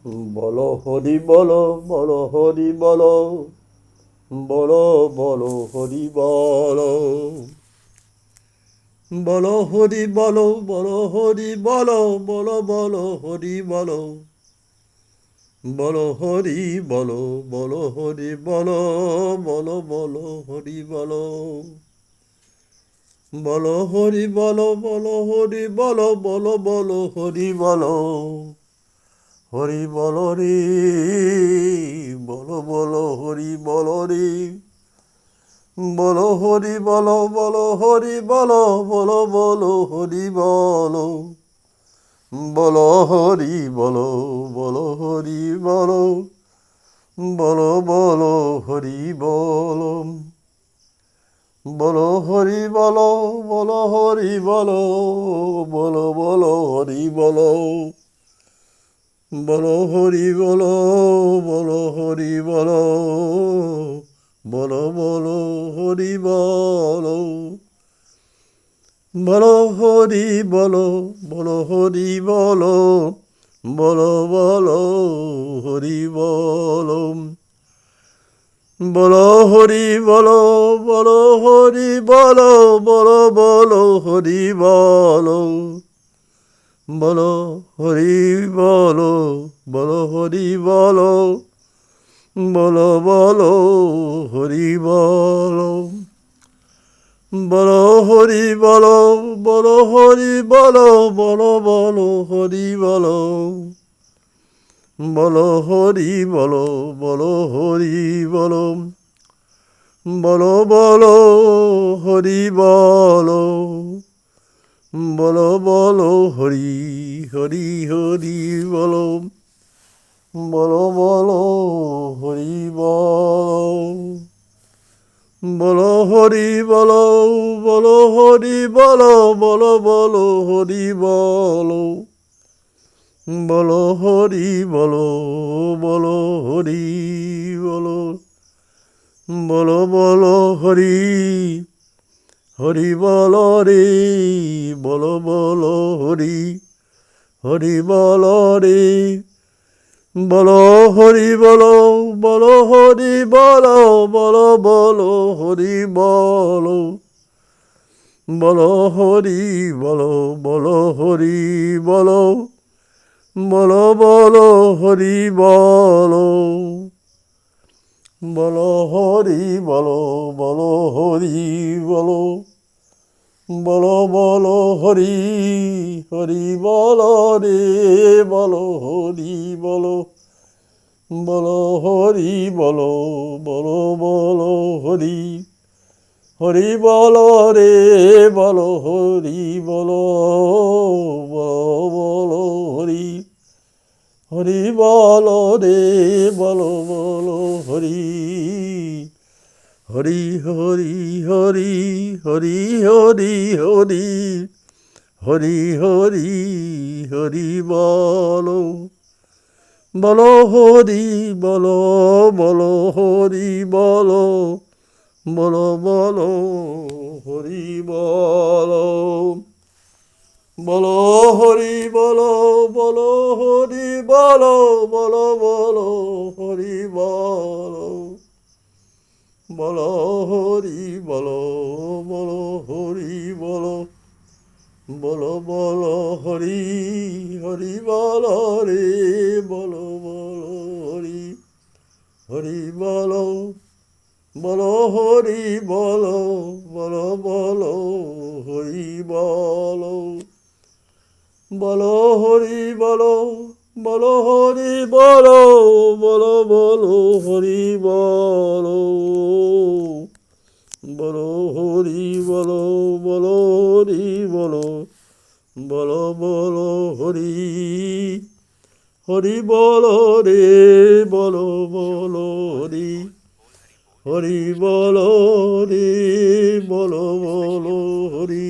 বলো হরি বলো, বলো হরি বলো, বলো বলো হরি বলো, বলো হরি বলো, বলো হরি বলো, বলো বলো হরি বলো, বলো হরি বলো, বলো হরি বলো, বলো বলো হরি বলো, বলো হরি বলো, বলো হরি বলো, বলো বলো হরি বলো, হরি বলো রে, বলো বলো হরি বলো রে, বলো হরি বলো, বলো হরি বলো, বলো বলো হরি বলো, বলো হরি বলো, বলো হরি বলো, বলো বলো হরি বলো, বলো হরি বলো, বলো হরি বলো, বলো বলো হরি বলো, বলো হরি বলো, বলো হরি বলো, বলো বলো হরি বলো, বলো হরি বলো, বলো হরি বলো, বলো বলো হরি বলো, বলো হরি বলো, বলো হরি বলো, বলো বলো হরি বলো, বলো হরি বলো, বলো হরি বলো, বলো বলো হরি বলো, বলো হরি বলো, বলো হরি বলো, বলো বলো হরি বলো, বলো হরি বলো, বলো হরি বলো, বলো বলো হরি বলো, বলো বলো হরি, হরি হরি বলো, বলো বলো হরি বলো, বলো হরি বলো, বলো হরি বলো, বলো বলো হরি বলো, বলো হরি বলো, বলো হরি বলো, বলো বলো হরি, হরি বলো রে, বলো বলো হরি, হরি বলো রে, বলো হরি বলো, বলো হরি বলো, বলো বলো হরি বলো, বলো হরি বলো, বলো হরি বলো, বলো বলো হরি বলো, বলো হরি বলো, বলো হরি বলো, বলো বলো হরি, হরি বলো রে, বলো হরি বলো, বলো হরি বলো, বলো বলো হরি, হরি বলো রে, বলো হরি বলো, বলো বলো হরি, হরি বলো রে, বলো বলো হরি, হরি হরি হরি, হরি হরি হরি, হরি হরি হরি বলো, বলো হরি বলো, বলো হরি বলো, বলো বলো হরি বলো, বলো হরি বলো, বলো হরি বলো, বলো বলো হরি বলো, বলো হরি বলো, বলো হরি বলো, বলো বলো হরি, হরি বলো রে, বলো বলো হরি, হরি বলো, বলো হরি বলো, বলো বলো হরি বলো, বলো হরি বলো, বলো হরি বলো, বলো বলো হরি বলো, বলো হরি বলো, বলো হরি বলো, বলো বলো হরি, হরি বলো রে, বলো বলো হরি, হরি বলো রে, বলো বলো হরি,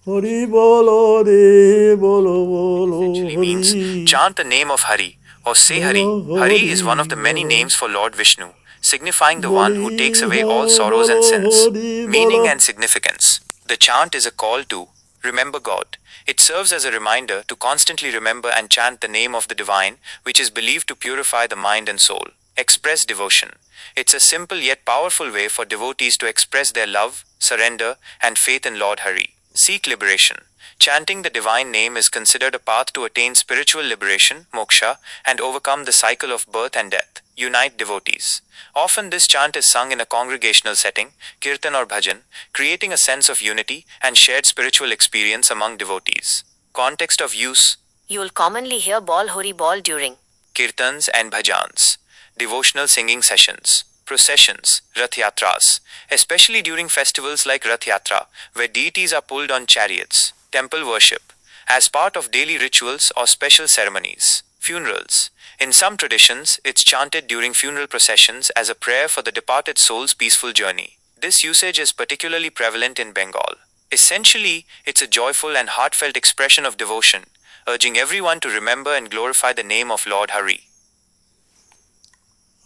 হরি বলো রে, বলো বলো Essentially Hari, means chant the name of Hari or say বলো Hari. Hari Hari is one of the many বলো, names for Lord Vishnu, signifying the one বলি who takes away হো all sorrows and বলো sins. হরি বলো, Meaning and significance. The chant is a call to Remember God. It serves as a reminder to constantly remember and chant the name of the divine, which is believed to purify the mind and soul. Express devotion. It's a simple yet powerful way for devotees to express their love, surrender, and faith in Lord Hari. Seek liberation. Chanting the divine name is considered a path to attain spiritual liberation, moksha, and overcome the cycle of birth and death. Unite devotees. Often this chant is sung in a congregational setting, kirtan or bhajan, creating a sense of unity and shared spiritual experience among devotees. Context of use. You'll commonly hear Bol Hori Bol during Kirtans and bhajans. Devotional singing sessions. Processions, Rath Yatras, especially during festivals like Rath Yatra, where deities are pulled on chariots. Temple worship, as part of daily rituals or special ceremonies. Funerals. In some traditions, it's chanted during funeral processions as a prayer for the departed soul's peaceful journey. This usage is particularly prevalent in Bengal. Essentially, it's a joyful and heartfelt expression of devotion, urging everyone to remember and glorify the name of Lord Hari.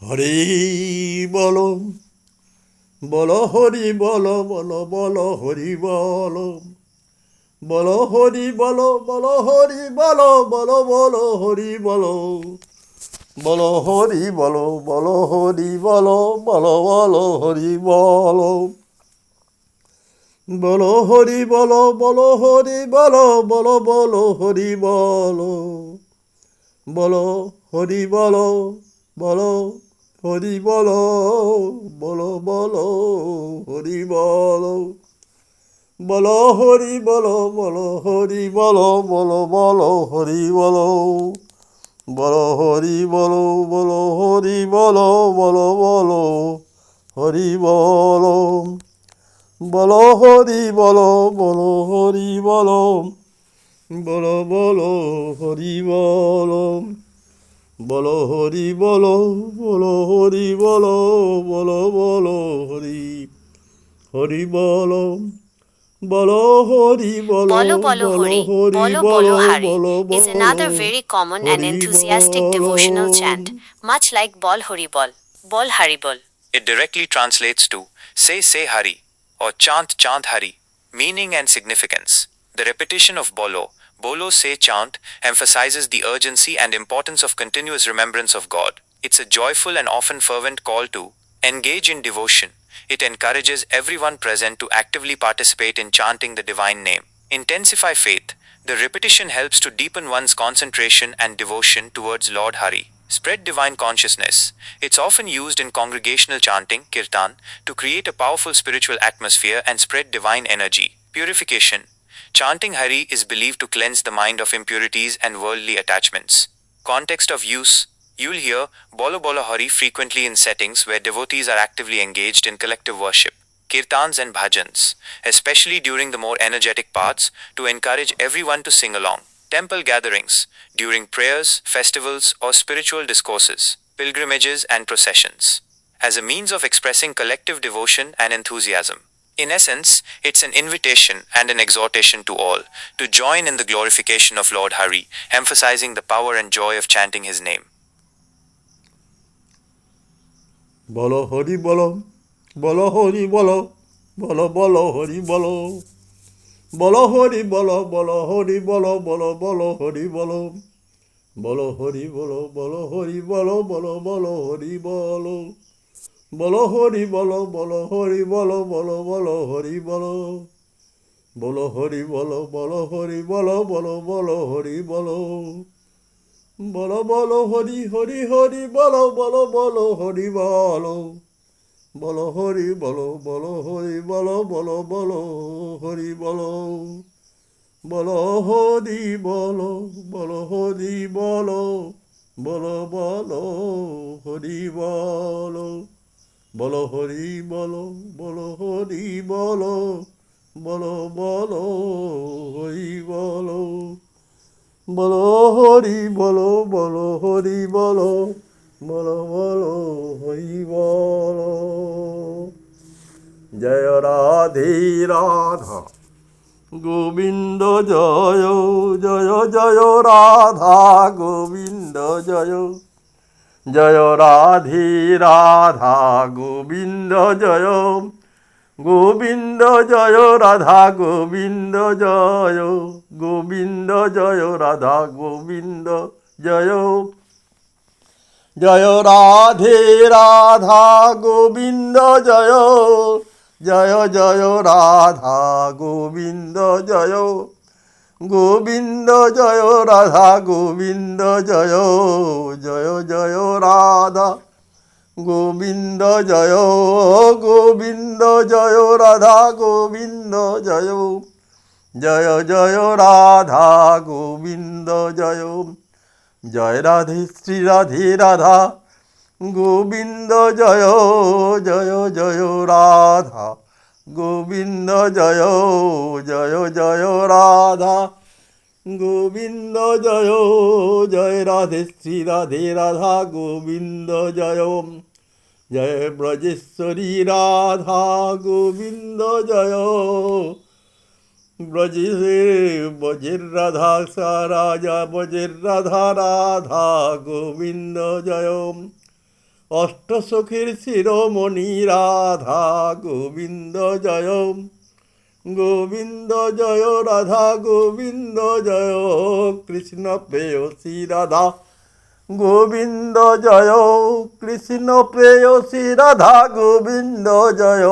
Hari bolo, bolo Hari bolo, bolo bolo Hari bolo. Bolo Hari bolo, bolo Hari bolo, bolo bolo Hari bolo. Bolo Hari bolo, bolo Hari bolo, bolo bolo Hari bolo. Bolo Hari bolo, bolo Hari bolo, bolo bolo Hari bolo. Bolo Hari bolo, bolo Hari bolo, bolo bolo Hari bolo. Bolo Hari bolo, bolo Hari bolo, bolo bolo Hari bolo. Bolo Hari bolo, bolo Hari bolo, bolo bolo Hari bolo. Bolo Hari bolo, bolo Hari bolo, bolo bolo Hari bolo. Bolo Hari bolo, bolo Hari bolo, bolo bolo Hari bolo. Bolo Hari bolo, Bolo Bolo bolo Hori, Hari Bolo Bolo bolo, Hari bolo is another bolo very common and Hari enthusiastic devotional chant, bolo. much like Bol Hori Bol, Bol Hari Bol. It directly translates to say Hari or chant Hari, meaning and significance. The repetition of bolo say chant emphasizes the urgency and importance of continuous remembrance of God. It's a joyful and often fervent call to engage in devotion. It encourages everyone present to actively participate in chanting the divine name. Intensify faith. The repetition helps to deepen one's concentration and devotion towards Lord Hari. Spread divine consciousness. It's often used in congregational chanting, kirtan, to create a powerful spiritual atmosphere and spread divine energy. Purification. Chanting Hari is believed to cleanse the mind of impurities and worldly attachments. Context of use. You'll hear Bolo Bolo Hari frequently in settings where devotees are actively engaged in collective worship. Kirtans and bhajans, especially during the more energetic parts, to encourage everyone to sing along. Temple gatherings, during prayers, festivals, or spiritual discourses. Pilgrimages and processions, as a means of expressing collective devotion and enthusiasm. In essence, it's an invitation and an exhortation to all to join in the glorification of Lord Hari, emphasizing the power and joy of chanting his name. Bolo Hari bolo, bolo Hari bolo, bolo bolo Hari bolo. Bolo Hari bolo, bolo Hari bolo, bolo bolo Hari bolo. Bolo Hari bolo, bolo Hari bolo, bolo bolo Hari bolo. Bolo Hari bolo, bolo Hari bolo, bolo bolo Hari bolo. Bolo Hari bolo, bolo Hari bolo, bolo bolo Hari bolo. Bolo bolo Hari Hari Hari bolo, bolo bolo Hari bolo. Bolo Hari bolo, bolo Hari bolo, bolo bolo Hari bolo. Bolo Hari bolo, bolo Hari bolo, bolo bolo Hari bolo. Bolo Hari bolo, bolo Hari bolo, bolo bolo Hari bolo. Bolo Hari bolo, bolo Hari bolo, bolo bolo Hari bolo. Jaya Radhe Radha, Govinda Jaya, Jaya Jaya Radha, Govinda Jaya. Jaya Radhe Radha, Govinda Jaya. Govinda জয় রাধা গোবিন্দ জয়, গোবিন্দ জয় রাধা গোবিন্দ জয়, জয় রাধে রাধা গোবিন্দ জয়, জয় জয় রাধা গোবিন্দ জয়, গোবিন্দ জয় রাধা গোবিন্দ জয়, জয় জয় রাধা গোবিন্দ জয়, গোবিন্দ জয় রাধা গোবিন্দ জয়, জয় জয় রাধা গোবিন্দ জয়, জয় রাধে শ্রী রাধে রাধা গোবিন্দ জয়, জয় জয় রাধা গোবিন্দ জয়, জয় জয় রাধা গোবিন্দ জয়, জয় রাধে শ্রী রাধে রাধা গোবিন্দ জয়, জয় ব্রজেশ্বরী রাধা গোবিন্দ জয়, ব্রজের রাধা সা রাজা ব্রজের রাধা রাধা গোবিন্দ জয়, অষ্টসখীর শিরোমণি রাধা গোবিন্দ জয়, গোবিন্দ জয় রাধা গোবিন্দ জয়, কৃষ্ণ প্রেয়সী রাধা গোবিন্দ জয়, কৃষ্ণ প্রেয়সী রাধা গোবিন্দ জয়,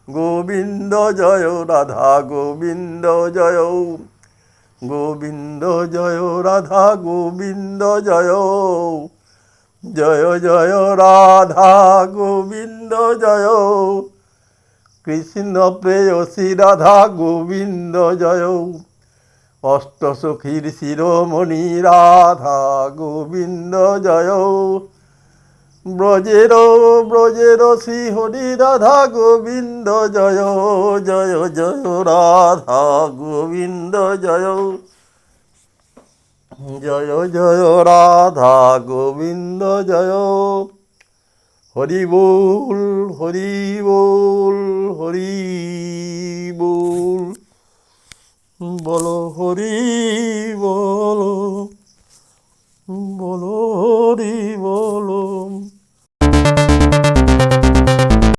গোবিন্দ জয় রাধা গোবিন্দ জয়, গোবিন্দ জয় রাধা গোবিন্দ জয়, জয় জয় রাধা গোবিন্দ জয়, কৃষ্ণ প্রেয়সী রাধা গোবিন্দ জয়, অষ্টসখীর শিরোমণি রাধা গোবিন্দ জয়, ব্রজের শ্রী হরি রাধা গোবিন্দ জয়, জয় জয় রাধা গোবিন্দ জয়, জয় জয় রাধা গোবিন্দ জয়, হরি বল হরি বল হরি বল, বলো হরি বলো, বলো